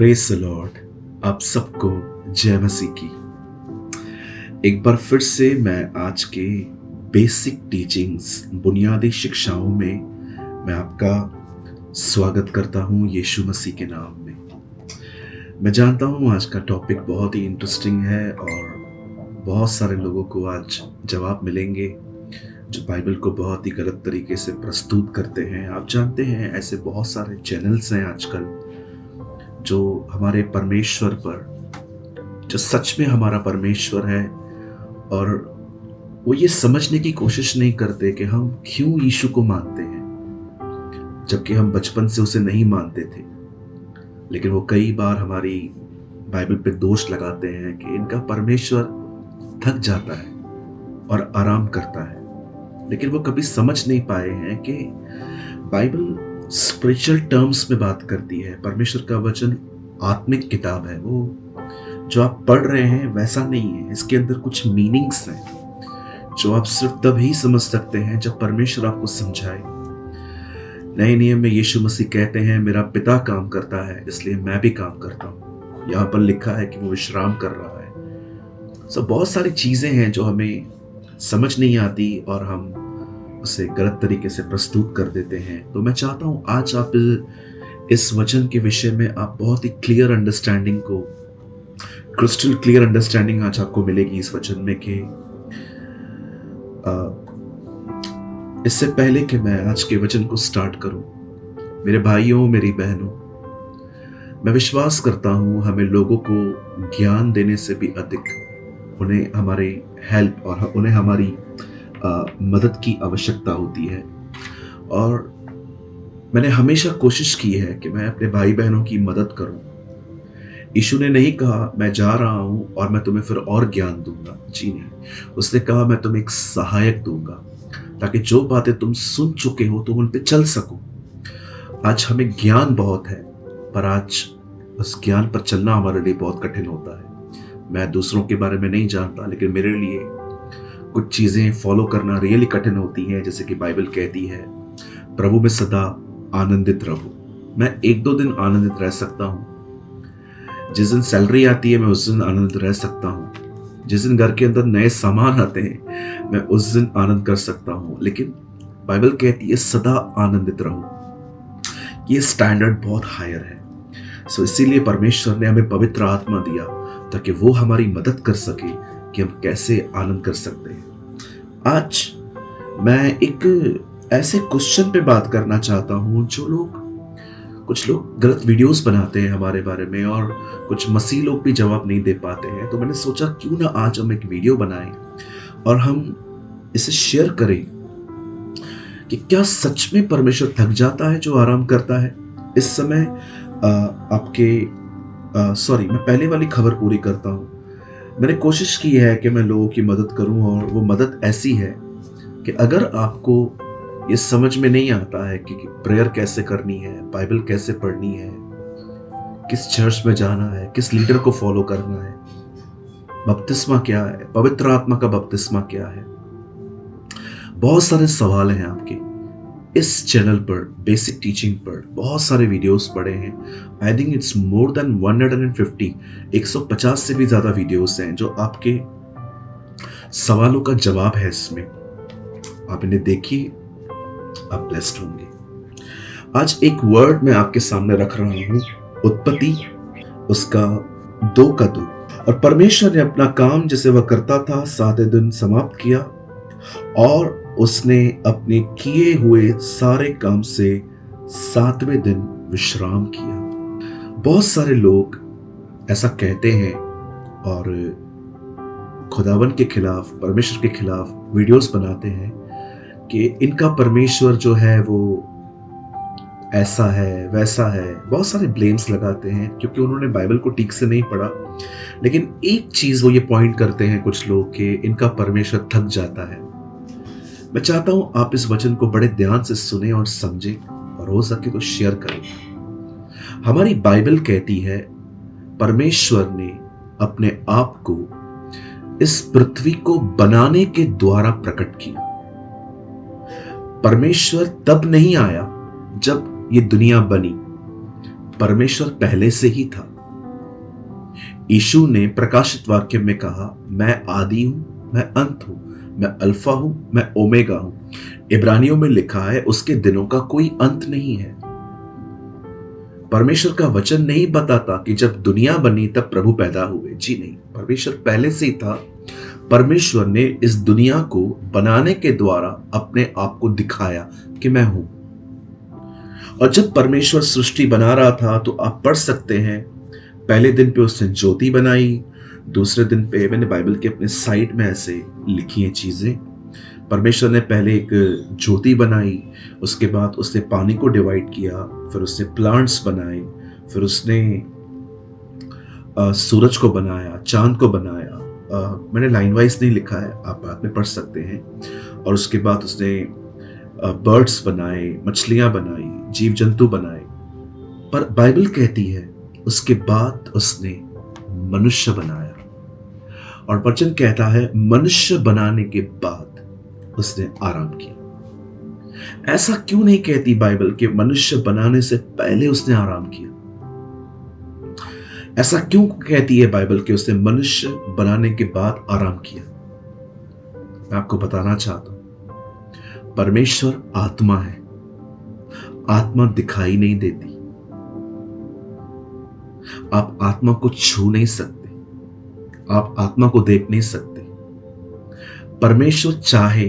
Praise the Lord. आप सबको जय मसीह की। एक बार फिर से मैं आज के बेसिक टीचिंग्स बुनियादी शिक्षाओं में मैं आपका स्वागत करता हूं यीशु मसीह के नाम में। मैं जानता हूं आज का टॉपिक बहुत ही इंटरेस्टिंग है और बहुत सारे लोगों को आज जवाब मिलेंगे जो बाइबल को बहुत ही गलत तरीके से प्रस्तुत करते हैं। आप जानते हैं ऐसे बहुत सारे चैनल्स हैं आजकल जो हमारे परमेश्वर पर, जो सच में हमारा परमेश्वर है, और वो ये समझने की कोशिश नहीं करते कि हम क्यों यीशु को मानते हैं, जबकि हम बचपन से उसे नहीं मानते थे। लेकिन वो कई बार हमारी बाइबल पे दोष लगाते हैं कि इनका परमेश्वर थक जाता है और आराम करता है। लेकिन वो कभी समझ नहीं पाए हैं कि बाइबल स्पिरिचुअल टर्म्स में बात करती है। परमेश्वर का वचन आत्मिक किताब है। वो जो आप पढ़ रहे हैं वैसा नहीं है। इसके अंदर कुछ मीनिंग्स हैं जो आप सिर्फ तभी समझ सकते हैं जब परमेश्वर आपको समझाए। नए नियम में यीशु मसीह कहते हैं, मेरा पिता काम करता है इसलिए मैं भी काम करता हूँ। यहाँ पर लिखा है कि वो विश्राम कर रहा है। बहुत सारी चीजें हैं जो हमें समझ नहीं आती और हम उसे गलत तरीके से प्रस्तुत कर देते हैं। तो मैं चाहता हूं आज आप इस वचन के विषय में आप बहुत ही क्लियर अंडरस्टैंडिंग को, क्रिस्टल क्लियर अंडरस्टैंडिंग आज आपको मिलेगी इस वचन में। कि इससे पहले कि मैं आज के वचन को स्टार्ट करूं, मेरे भाइयों, मेरी बहनों, मैं विश्वास करता हूं हमें लोगों को ज्ञान देने से भी अधिक उन्हें हमारे हेल्प और उन्हें हमारी मदद की आवश्यकता होती है। और मैंने हमेशा कोशिश की है कि मैं अपने भाई बहनों की मदद करूं। यीशु ने नहीं कहा मैं जा रहा हूं और मैं तुम्हें फिर और ज्ञान दूंगा। जी नहीं, उसने कहा मैं तुम्हें एक सहायक दूंगा ताकि जो बातें तुम सुन चुके हो तुम उन पे चल सको। आज हमें ज्ञान बहुत है, पर आज उस ज्ञान पर चलना हमारे लिए बहुत कठिन होता है। मैं दूसरों के बारे में नहीं जानता, लेकिन मेरे लिए कुछ चीजें फॉलो करना रियली कठिन होती हैं। जैसे कि बाइबल कहती है, प्रभु में सदा आनंदित रहो। मैं एक दो दिन आनंदित रह सकता हूँ, जिस दिन सैलरी आती है मैं उस दिन आनंदित रह सकता हूँ, जिस दिन घर के अंदर नए सामान आते हैं मैं उस दिन आनंद कर सकता हूँ। लेकिन बाइबल कहती है सदा आनंदित रहो। ये स्टैंडर्ड बहुत हायर है। इसीलिए परमेश्वर ने हमें पवित्र आत्मा दिया ताकि वो हमारी मदद कर सके कि हम कैसे आनंद कर सकते हैं। आज मैं एक ऐसे क्वेश्चन पे बात करना चाहता हूं जो कुछ लोग गलत वीडियोस बनाते हैं हमारे बारे में, और कुछ मसीह लोग भी जवाब नहीं दे पाते हैं। तो मैंने सोचा क्यों ना आज हम एक वीडियो बनाएं और हम इसे शेयर करें कि क्या सच में परमेश्वर थक जाता है जो आराम करता है। इस समय मैं पहले वाली खबर पूरी करता हूं। मैंने कोशिश की है कि मैं लोगों की मदद करूं, और वो मदद ऐसी है कि अगर आपको ये समझ में नहीं आता है कि प्रेयर कैसे करनी है, बाइबल कैसे पढ़नी है, किस चर्च में जाना है, किस लीडर को फॉलो करना है, बपतिस्मा क्या है, पवित्र आत्मा का बपतिस्मा क्या है, बहुत सारे सवाल हैं आपके। इस चैनल पर बेसिक टीचिंग पर बहुत सारे वीडियोस पड़े हैं। I think it's more than 150 से भी ज्यादा वीडियोस हैं जो आपके सवालों का जवाब है। इसमें आप इन्हें देखिए, आप ब्लेस्ड होंगे। आज एक वर्ड मैं आपके सामने रख रहा हूं, उत्पत्ति उसका 2 का 2। और परमेश्वर ने अपना काम जैसे वह करता था 7वें दिन समाप्त किया, और उसने अपने किए हुए सारे काम से 7वें दिन विश्राम किया। बहुत सारे लोग ऐसा कहते हैं और खुदावन के खिलाफ, परमेश्वर के खिलाफ वीडियोस बनाते हैं कि इनका परमेश्वर जो है वो ऐसा है वैसा है। बहुत सारे ब्लेम्स लगाते हैं क्योंकि उन्होंने बाइबल को ठीक से नहीं पढ़ा। लेकिन एक चीज वो ये पॉइंट करते हैं कुछ लोग कि इनका परमेश्वर थक जाता है। मैं चाहता हूं आप इस वचन को बड़े ध्यान से सुने और समझें, और हो सके तो शेयर करें। हमारी बाइबल कहती है परमेश्वर ने अपने आप को इस पृथ्वी को बनाने के द्वारा प्रकट किया। परमेश्वर तब नहीं आया जब ये दुनिया बनी, परमेश्वर पहले से ही था। यीशु ने प्रकाशित वाक्य में कहा, मैं आदि हूं, मैं अंत हूं, मैं अल्फा हूं, मैं ओमेगा हूं। इब्रानियों में लिखा है उसके दिनों का कोई अंत नहीं है। परमेश्वर का वचन नहीं बताता कि जब दुनिया बनी तब प्रभु पैदा हुए। जी नहीं, परमेश्वर पहले से ही था। परमेश्वर ने इस दुनिया को बनाने के द्वारा अपने आप को दिखाया कि मैं हूं। और जब परमेश्वर सृष्टि बना रहा था तो आप पढ़ सकते हैं, पहले दिन पे उसने ज्योति बनाई, दूसरे दिन पे, मैंने बाइबल के अपने साइड में ऐसे लिखी हैं चीजें, परमेश्वर ने पहले एक ज्योति बनाई, उसके बाद उसने पानी को डिवाइड किया, फिर उसने प्लांट्स बनाए, फिर उसने सूरज को बनाया, चांद को बनाया। मैंने लाइन वाइज नहीं लिखा है, आप बाद में पढ़ सकते हैं। और उसके बाद उसने बर्ड्स बनाए, मछलियां बनाई, जीव जंतु बनाए। पर बाइबल कहती है उसके बाद उसने मनुष्य बनाया। और वचन कहता है मनुष्य बनाने के बाद उसने आराम किया। ऐसा क्यों नहीं कहती बाइबल कि मनुष्य बनाने से पहले उसने आराम किया? ऐसा क्यों कहती है बाइबल कि उसने मनुष्य बनाने के बाद आराम किया? मैं आपको बताना चाहता हूं, परमेश्वर आत्मा है। आत्मा दिखाई नहीं देती। आप आत्मा को छू नहीं सकते, आप आत्मा को देख नहीं सकते। परमेश्वर चाहे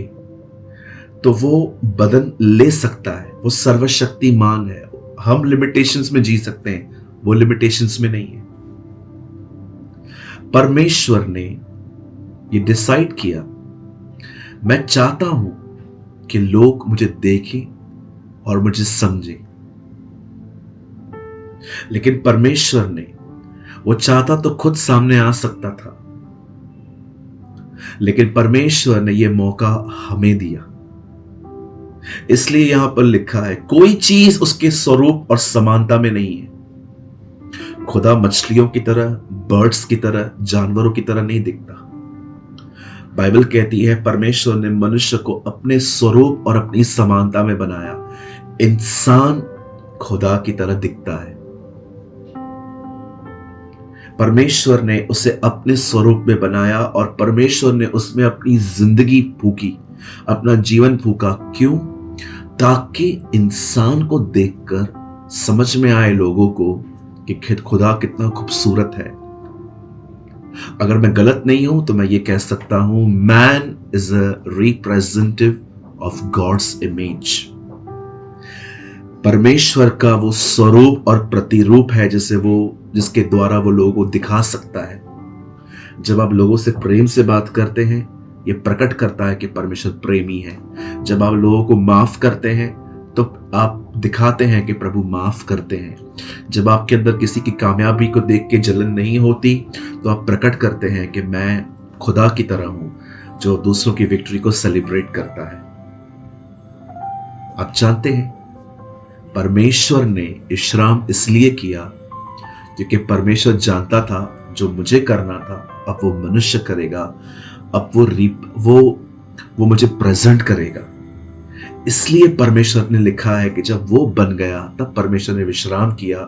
तो वो बदन ले सकता है, वो सर्वशक्तिमान है। हम लिमिटेशंस में जी सकते हैं, वो लिमिटेशंस में नहीं है। परमेश्वर ने ये डिसाइड किया, मैं चाहता हूं कि लोग मुझे देखें और मुझे समझें। लेकिन परमेश्वर ने, वो चाहता तो खुद सामने आ सकता था, लेकिन परमेश्वर ने यह मौका हमें दिया। इसलिए यहां पर लिखा है कोई चीज उसके स्वरूप और समानता में नहीं है। खुदा मछलियों की तरह, बर्ड्स की तरह, जानवरों की तरह नहीं दिखता। बाइबल कहती है परमेश्वर ने मनुष्य को अपने स्वरूप और अपनी समानता में बनाया। इंसान खुदा की तरह दिखता है। परमेश्वर ने उसे अपने स्वरूप में बनाया और परमेश्वर ने उसमें अपनी जिंदगी फूकी, अपना जीवन फूका। क्यों? ताकि इंसान को देखकर समझ में आए लोगों को कि खुदा कितना खूबसूरत है। अगर मैं गलत नहीं हूं तो मैं ये कह सकता हूं, man is a representative of god's image. परमेश्वर का वो स्वरूप और प्रतिरूप है जिसके द्वारा वो लोगों को दिखा सकता है। जब आप लोगों से प्रेम से बात करते हैं, ये प्रकट करता है कि परमेश्वर प्रेमी है। जब आप लोगों को माफ करते हैं तो आप दिखाते हैं कि प्रभु माफ करते हैं। जब आपके अंदर किसी की कामयाबी को देख के जलन नहीं होती तो आप प्रकट करते हैं कि मैं खुदा की तरह हूं जो दूसरों की विक्ट्री को सेलिब्रेट करता है। आप जानते हैं परमेश्वर ने विश्राम इसलिए किया क्योंकि परमेश्वर जानता था जो मुझे करना था अब वो मनुष्य करेगा, अब वो मुझे प्रेजेंट करेगा। इसलिए परमेश्वर ने लिखा है कि जब वो बन गया तब परमेश्वर ने विश्राम किया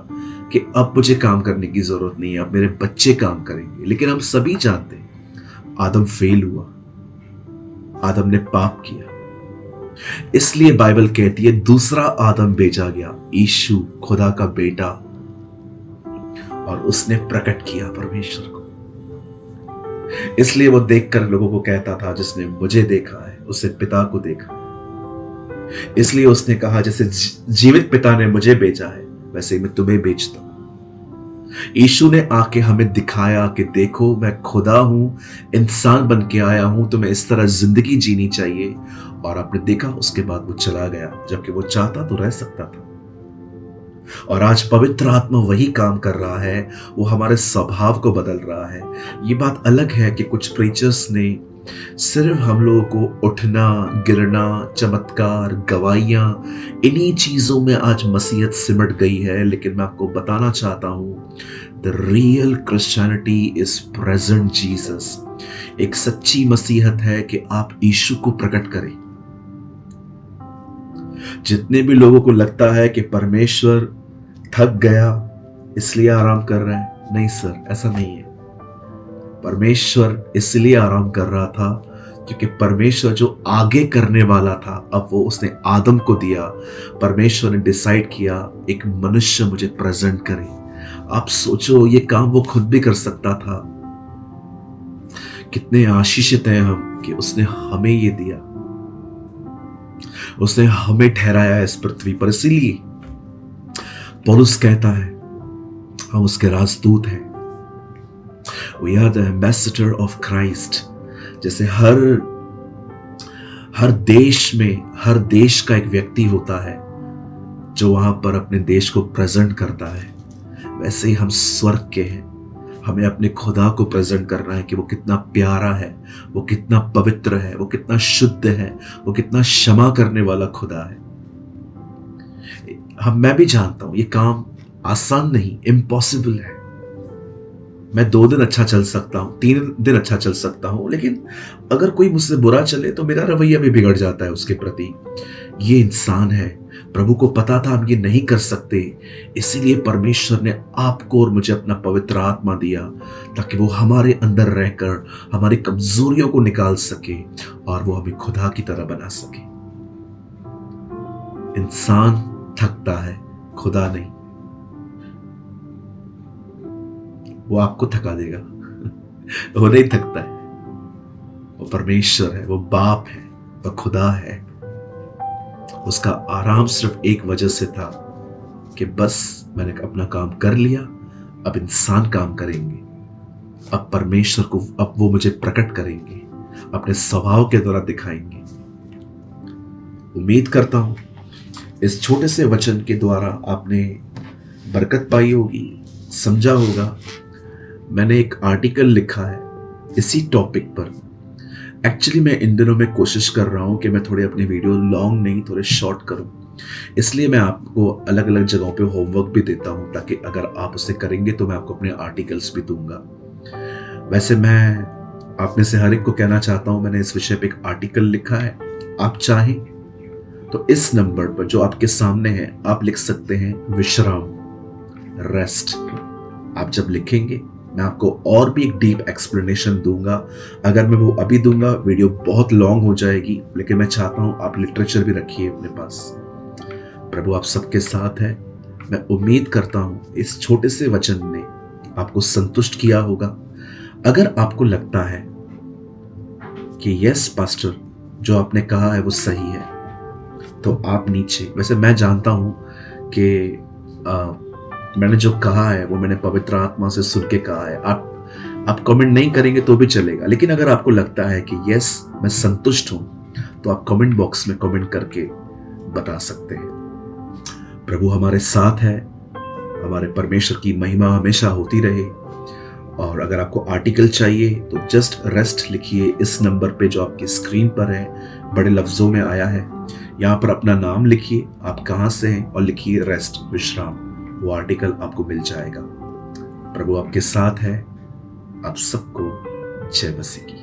कि अब मुझे काम करने की जरूरत नहीं है, अब मेरे बच्चे काम करेंगे। लेकिन हम सभी जानते हैं आदम फेल हुआ, आदम ने पाप किया। इसलिए बाइबल कहती है दूसरा आदम भेजा गया, यीशु खुदा का बेटा, और उसने प्रकट किया परमेश्वर को। इसलिए वो देखकर लोगों को कहता था जिसने मुझे देखा है उसने पिता को देखा। इसलिए उसने कहा जैसे जीवित पिता ने मुझे भेजा है वैसे मैं तुम्हें भेजता हूं। यीशु ने आके हमें दिखाया कि देखो मैं खुदा हूं, इंसान बन के आया हूं, तुम्हें इस तरह जिंदगी जीनी चाहिए। और आपने देखा उसके बाद वो चला गया, जबकि वो चाहता तो रह सकता था। और आज पवित्र आत्मा वही काम कर रहा है, वो हमारे स्वभाव को बदल रहा है। ये बात अलग है कि कुछ प्रीचर्स ने सिर्फ हम लोगों को उठना, गिरना, चमत्कार, गवाहियां, इन्हीं चीजों में आज मसीहत सिमट गई है। लेकिन मैं आपको बताना चाहता हूं the real Christianity is present Jesus. एक सच्ची मसीहत है कि आप यीशु को प्रकट करें। जितने भी लोगों को लगता है कि परमेश्वर थक गया इसलिए आराम कर रहे हैं, नहीं सर, ऐसा नहीं है। परमेश्वर इसलिए आराम कर रहा था क्योंकि परमेश्वर जो आगे करने वाला था अब वो उसने आदम को दिया। परमेश्वर ने डिसाइड किया एक मनुष्य मुझे प्रेजेंट करे। आप सोचो ये काम वो खुद भी कर सकता था। कितने आशीषित हैं हम कि उसने हमें ये दिया, उसने हमें ठहराया इस पृथ्वी पर। इसीलिए पौलुस कहता है हम उसके राजदूत हैं। We are the ambassador of Christ। जैसे हर देश में हर देश का एक व्यक्ति होता है जो वहां पर अपने देश को प्रेजेंट करता है, वैसे ही हम स्वर्ग के हैं। हमें अपने खुदा को प्रेजेंट करना है कि वो कितना प्यारा है, वो कितना पवित्र है, वो कितना शुद्ध है, वो कितना क्षमा करने वाला खुदा है। मैं भी जानता हूं ये काम आसान नहीं, इम्पॉसिबल है। मैं 2 दिन अच्छा चल सकता हूं, 3 दिन अच्छा चल सकता हूं, लेकिन अगर कोई मुझसे बुरा चले तो मेरा रवैया भी बिगड़ जाता है उसके प्रति। ये इंसान है। प्रभु को पता था हम ये नहीं कर सकते, इसीलिए परमेश्वर ने आपको और मुझे अपना पवित्र आत्मा दिया ताकि वो हमारे अंदर रहकर हमारी कमजोरियों को निकाल सके और वो हमें खुदा की तरह बना सके। इंसान थकता है, खुदा नहीं। वो आपको थका देगा, वो नहीं थकता है। वो परमेश्वर है, वो बाप है, वो खुदा है। उसका आराम सिर्फ एक वजह से था कि बस मैंने अपना काम कर लिया, अब इंसान काम करेंगे। अब परमेश्वर को अब वो मुझे प्रकट करेंगे, अपने स्वभाव के द्वारा दिखाएंगे। उम्मीद करता हूं इस छोटे से वचन के द्वारा आपने बरकत पाई होगी, समझा होगा। मैंने एक आर्टिकल लिखा है इसी टॉपिक पर। एक्चुअली मैं इन दिनों में कोशिश कर रहा हूं कि मैं थोड़े अपनी वीडियो लॉन्ग नहीं, थोड़े शॉर्ट करूं। इसलिए मैं आपको अलग अलग जगहों पे होमवर्क भी देता हूं ताकि अगर आप उसे करेंगे तो मैं आपको अपने आर्टिकल्स भी दूंगा। वैसे मैं आप में से हर एक को कहना चाहता हूं, मैंने इस विषय पे एक आर्टिकल लिखा है। आप चाहें तो इस नंबर पर जो आपके सामने है आप लिख सकते हैं विश्राम, रेस्ट। आप जब लिखेंगे मैं आपको और भी एक डीप एक्सप्लेनेशन दूंगा। अगर मैं वो अभी दूंगा वीडियो बहुत लॉन्ग हो जाएगी, लेकिन मैं चाहता हूं आप लिटरेचर भी रखिए अपने पास। प्रभु आप सबके साथ है। मैं उम्मीद करता हूं इस छोटे से वचन ने आपको संतुष्ट किया होगा। अगर आपको लगता है कि यस पास्टर जो आपने कहा है वो सही है, तो आप नीचे, वैसे मैं जानता हूं कि मैंने जो कहा है वो मैंने पवित्र आत्मा से सुन के कहा है। आप कमेंट नहीं करेंगे तो भी चलेगा, लेकिन अगर आपको लगता है कि यस मैं संतुष्ट हूं तो आप कमेंट बॉक्स में कमेंट करके बता सकते हैं। प्रभु हमारे साथ है। हमारे परमेश्वर की महिमा हमेशा होती रहे। और अगर आपको आर्टिकल चाहिए तो जस्ट रेस्ट लिखिए इस नंबर पे जो आपकी स्क्रीन पर है, बड़े लफ्जों में आया है। यहाँ पर अपना नाम लिखिए, आप कहाँ से हैं, और लिखिए रेस्ट, विश्राम। वो आर्टिकल आपको मिल जाएगा। प्रभु आपके साथ है। आप सबको जय मसीह की।